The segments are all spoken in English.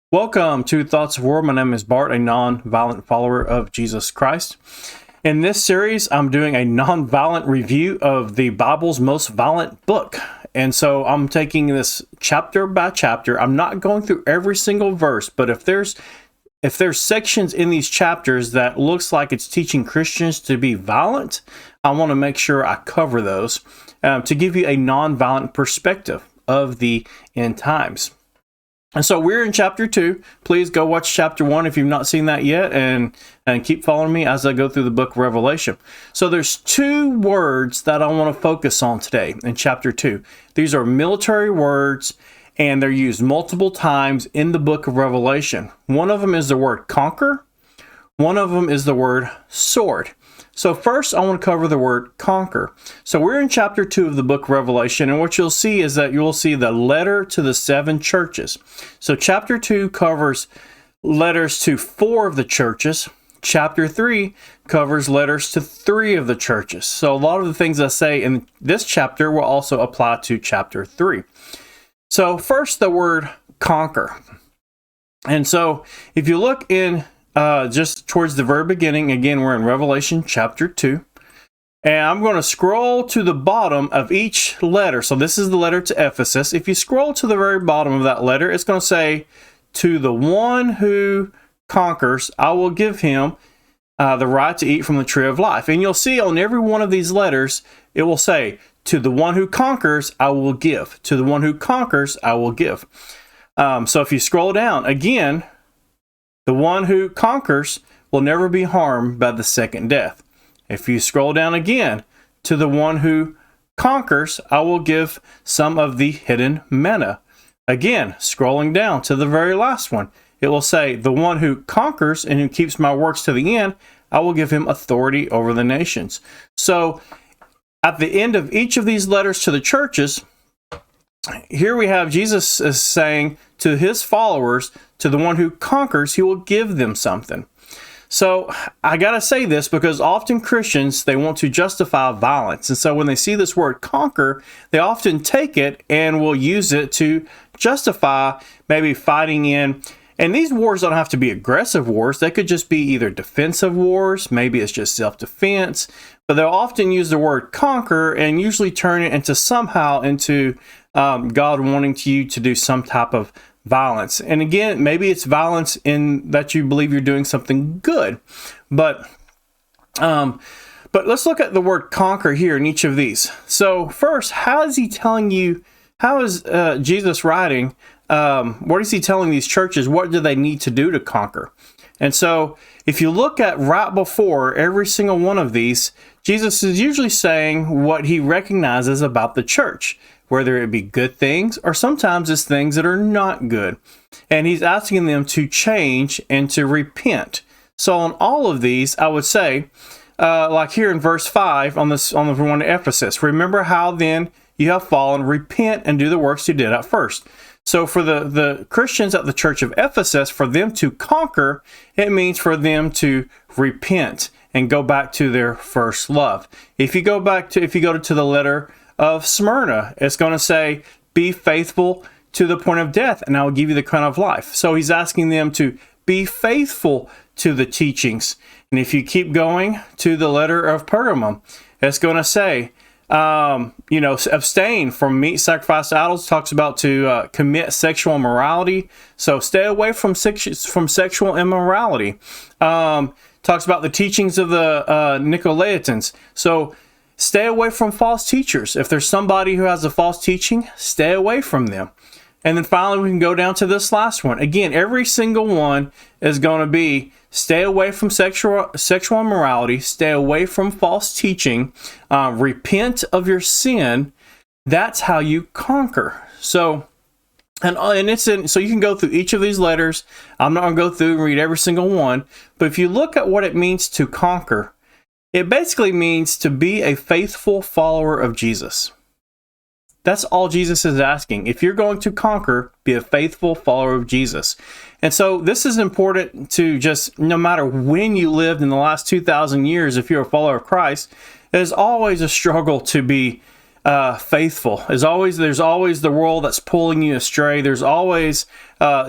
Welcome to Thoughts of War. My name is Bart, a non-violent follower of Jesus Christ. In this series, I'm doing a non-violent review of the Bible's most violent book. And so I'm taking this chapter by chapter. I'm not going through every single verse, but if there's sections in these chapters that looks like it's teaching Christians to be violent, I want to make sure I cover those to give you a non-violent perspective of the end times. And so we're in chapter 2. Please go watch chapter 1 if you've not seen that yet, and keep following me as I go through the book of Revelation. So there's two words that I want to focus on today in chapter 2. These are military words, and they're used multiple times in the book of Revelation. One of them is the word conquer. One of them is the word sword. So first, I want to cover the word conquer. So we're in chapter 2 of the book of Revelation, and what you'll see is that you'll see the letter to the 7 churches. So chapter 2 covers letters to 4 of the churches. Chapter 3 covers letters to 3 of the churches. So a lot of the things I say in this chapter will also apply to chapter 3. So first, the word conquer. And so if you look in just towards the very beginning, again, we're in Revelation chapter 2. And I'm going to scroll to the bottom of each letter. So this is the letter to Ephesus. If you scroll to the very bottom of that letter, it's going to say, "To the one who conquers, I will give him the right to eat from the tree of life." And you'll see on every one of these letters, it will say, "To the one who conquers, I will give. To the one who conquers, I will give." So if you scroll down, again, the one who conquers will never be harmed by the second death. If you scroll down again, "To the one who conquers, I will give some of the hidden manna." Again, scrolling down to the very last one, it will say, "The one who conquers and who keeps my works to the end, I will give him authority over the nations." So at the end of each of these letters to the churches, here we have Jesus is saying to his followers, to the one who conquers, he will give them something. So I got to say this because often Christians, they want to justify violence. And so when they see this word conquer, they often take it and will use it to justify maybe fighting in. And these wars don't have to be aggressive wars. They could just be either defensive wars. Maybe it's just self-defense. But they'll often use the word conquer and usually turn it into somehow into God wanting you to do some type of violence. And again, maybe it's violence in that you believe you're doing something good. But let's look at the word conquer here in each of these. So first, how is he telling you, how is Jesus writing, what is he telling these churches, what do they need to do to conquer? And so if you look at right before every single one of these, Jesus is usually saying what he recognizes about the church, whether it be good things or sometimes it's things that are not good. And he's asking them to change and to repent. So on all of these, I would say, like here in verse 5 on the one to Ephesus, "Remember how then you have fallen, repent and do the works you did at first." So for the Christians at the church of Ephesus, for them to conquer, it means for them to repent and go back to their first love. If you go to the letter of Smyrna, it's going to say, "Be faithful to the point of death, and I will give you the crown of life." So he's asking them to be faithful to the teachings. And if you keep going to the letter of Pergamum, it's going to say, abstain from meat sacrificed to idols. Talks about to commit sexual immorality. So stay away from sexual immorality. Talks about the teachings of the Nicolaitans. So stay away from false teachers. If there's somebody who has a false teaching, stay away from them. And then finally, we can go down to this last one. Again, every single one is going to be stay away from sexual immorality, stay away from false teaching, repent of your sin. That's how you conquer. So, so you can go through each of these letters. I'm not going to go through and read every single one. But if you look at what it means to conquer, it basically means to be a faithful follower of Jesus. That's all Jesus is asking. If you're going to conquer, be a faithful follower of Jesus. And so this is important to just, no matter when you lived in the last 2,000 years, if you're a follower of Christ, it is always a struggle to be faithful. There's always the world that's pulling you astray. There's always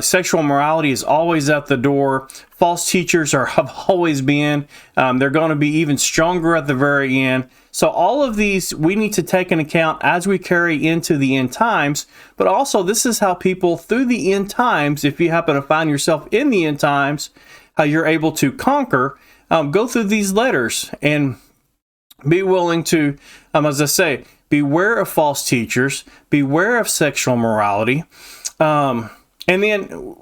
sexual morality is always at the door. False teachers have always been. They're going to be even stronger at the very end. So all of these we need to take into account as we carry into the end times. But also, this is how people through the end times, if you happen to find yourself in the end times, how you're able to conquer. Go through these letters and be willing to, as I say, beware of false teachers, beware of sexual morality. And then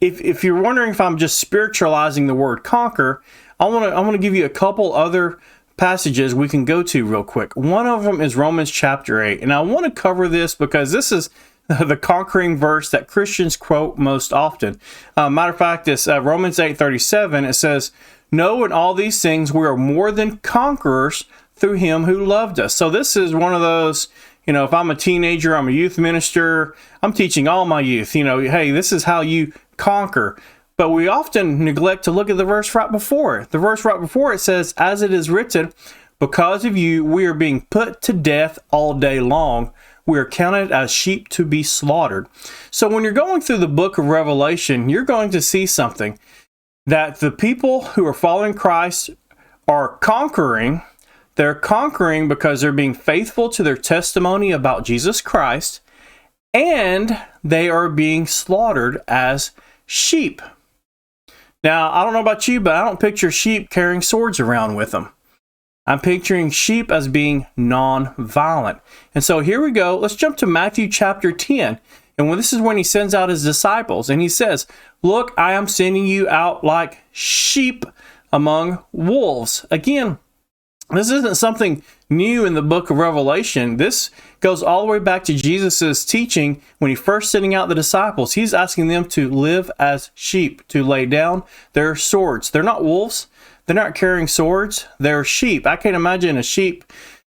if you're wondering if I'm just spiritualizing the word conquer, I want to give you a couple other passages we can go to real quick. One of them is Romans chapter 8. And I want to cover this because this is the conquering verse that Christians quote most often. Matter of fact, it's Romans 8:37. It says, "No, in all these things we are more than conquerors through him who loved us." So this is one of those, if I'm a teenager, I'm a youth minister, I'm teaching all my youth, hey, this is how you conquer. But we often neglect to look at the verse right before it. The verse right before it says, "As it is written, because of you, we are being put to death all day long. We are counted as sheep to be slaughtered." So when you're going through the book of Revelation, you're going to see something that the people who are following Christ are conquering. They're conquering because they're being faithful to their testimony about Jesus Christ, and they are being slaughtered as sheep. Now, I don't know about you, but I don't picture sheep carrying swords around with them. I'm picturing sheep as being non-violent. And so here we go. Let's jump to Matthew chapter 10. And this is when he sends out his disciples. And he says, "Look, I am sending you out like sheep among wolves." Again, this isn't something new in the book of Revelation. This goes all the way back to Jesus' teaching when he first sending out the disciples. He's asking them to live as sheep, to lay down their swords. They're not wolves. They're not carrying swords. They're sheep. I can't imagine a sheep,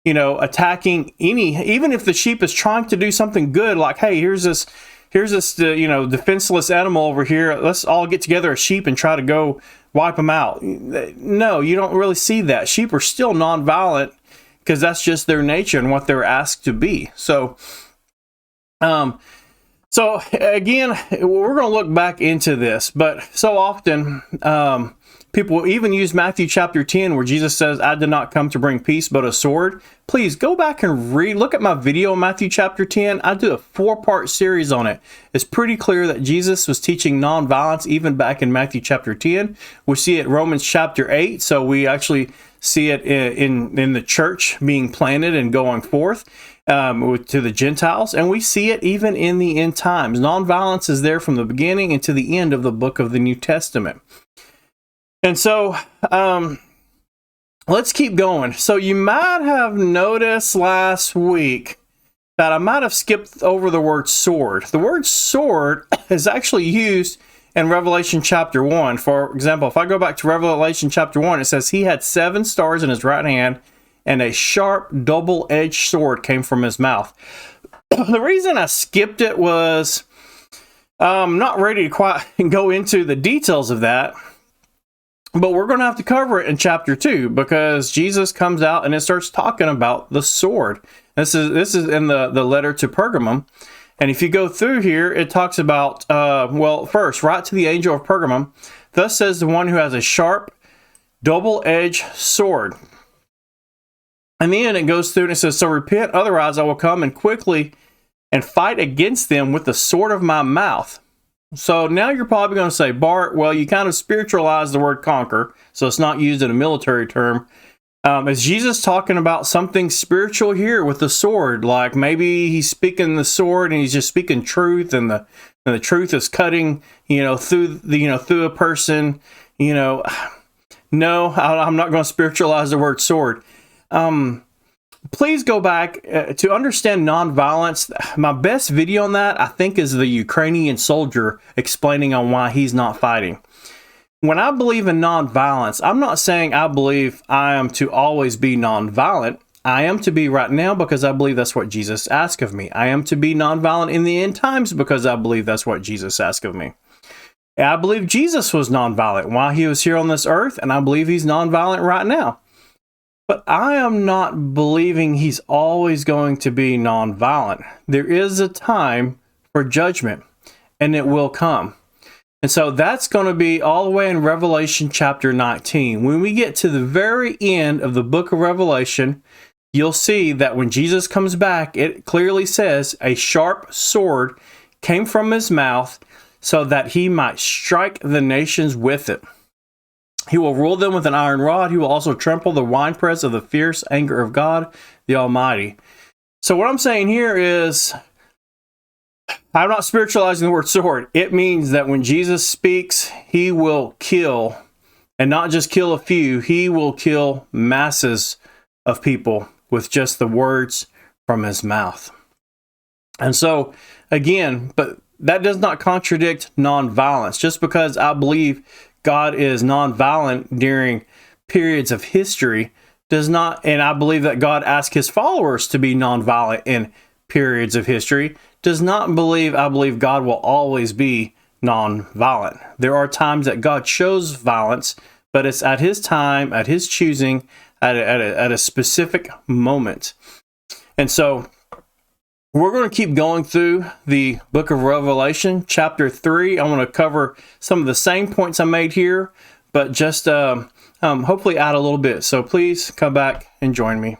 attacking even if the sheep is trying to do something good, like, hey, here's this, defenseless animal over here. Let's all get together as sheep and try to go wipe them out. No, you don't really see that. Sheep are still nonviolent because that's just their nature and what they're asked to be. So again, we're going to look back into this, but so often people even use Matthew chapter 10 where Jesus says, "I did not come to bring peace but a sword." Please go back and look at my video on Matthew chapter 10. I do a 4-part series on it. It's pretty clear that Jesus was teaching nonviolence even back in Matthew chapter 10. We see it in Romans chapter 8, so we actually see it in the church being planted and going forth to the Gentiles, and we see it even in the end times. Nonviolence is there from the beginning and to the end of the book of the New Testament. And so, let's keep going. So you might have noticed last week that I might have skipped over the word sword. The word sword is actually used in Revelation chapter 1. For example, if I go back to Revelation chapter 1, it says, "He had 7 stars in his right hand, and a sharp double-edged sword came from his mouth." The reason I skipped it was I'm not ready to quite go into the details of that. But we're going to have to cover it in chapter 2 because Jesus comes out and it starts talking about the sword. This is in the letter to Pergamum. And if you go through here, it talks about, first, write to the angel of Pergamum, "Thus says the one who has a sharp, double-edged sword." And then it goes through and it says, "So repent, otherwise I will come and quickly and fight against them with the sword of my mouth." So now you're probably going to say, "Bart, well, you kind of spiritualize the word conquer, so it's not used in a military term. Is Jesus talking about something spiritual here with the sword? Like maybe he's speaking the sword and he's just speaking truth, and the truth is cutting, through a person, No, I'm not going to spiritualize the word sword. Please go back to understand nonviolence. My best video on that, I think, is the Ukrainian soldier explaining on why he's not fighting. When I believe in nonviolence, I'm not saying I believe I am to always be nonviolent. I am to be right now because I believe that's what Jesus asked of me. I am to be nonviolent in the end times because I believe that's what Jesus asked of me. I believe Jesus was nonviolent while he was here on this earth, and I believe he's nonviolent right now. But I am not believing he's always going to be nonviolent. There is a time for judgment, and it will come. And so that's going to be all the way in Revelation chapter 19. When we get to the very end of the book of Revelation, you'll see that when Jesus comes back, it clearly says a sharp sword came from his mouth so that he might strike the nations with it. He will rule them with an iron rod. He will also trample the winepress of the fierce anger of God, the Almighty. So what I'm saying here is, I'm not spiritualizing the word sword. It means that when Jesus speaks, he will kill, and not just kill a few, he will kill masses of people with just the words from his mouth. And so, again, but that does not contradict nonviolence. Just because I believe God is nonviolent during periods of history does not, and I believe that God asked his followers to be nonviolent in periods of history, does not I believe God will always be nonviolent. There are times that God shows violence, but it's at his time, at his choosing, at a specific moment. And so we're going to keep going through the book of Revelation, chapter 3. I want to cover some of the same points I made here, but just hopefully add a little bit. So please come back and join me.